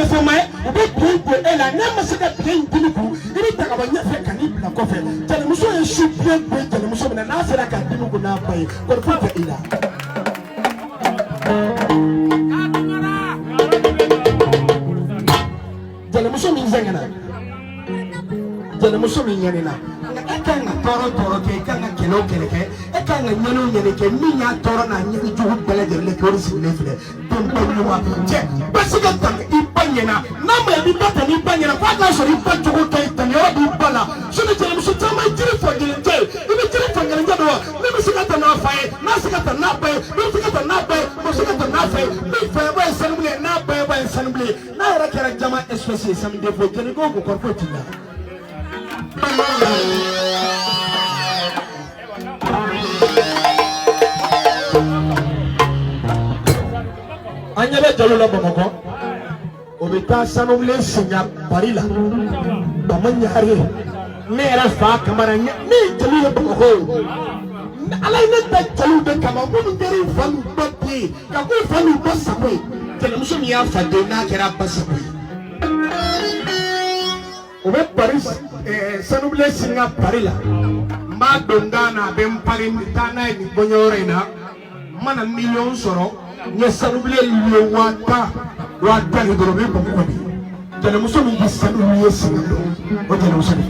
for my people, and I never said that plain people. Any time about your can eat black coffee. Tell them so you should be great. Tell them so and after I can do now by what for Ida. Tell them so means tell them so means toro ke kanga kelo keleke e kanga nyano nyene ke minya toro na nyene juhu bele de le kori sile file ton ton wa je basiga tang ipanyena na me bi bata ni panyena kwa ka so ipa juhu ke tan yo bi bala so ne tele so tama jiri fo de je ibi jiri fo ngene jado ne mi siga tan na fae na siga tan na bae mi siga tan na bae mo siga tan na fae mi fae ba assembly na bae ba assembly na ra kera jama especially sam de fo jeni go ko korpo tinda Anyele jalo la Bamako obita sanumle sinya parila bamanyare mera fa kamara ni jalo la Bamako ala ina ta jalo de kama mo ndere falu bati ka ko falu basakwe tele muso mi ya fa de na kera basakwe obe paris sanumle sinya parila ma dongana be mpari mitana ni bonyore na mana million soro ne sanubile liye wata ni dorobe ko ko bi tele muso mi sanubile sinu o tele muso mi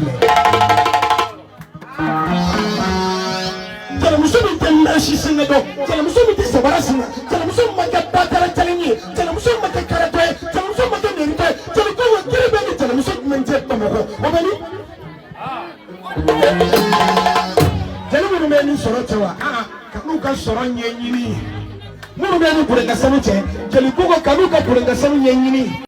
tele muso mi tele shi sinu do tele muso mi sabara sinu tele muso mi ka patara tele ni tele muso mi ka karate tele muso mi ka nerite tele ko wa kire be tele muso mi nje to mo o bani tele mo me ni soro tewa kanu ka soro nyenyini Muru beni puranga samu che, jeli kuko kanuka puranga samu nyenyini.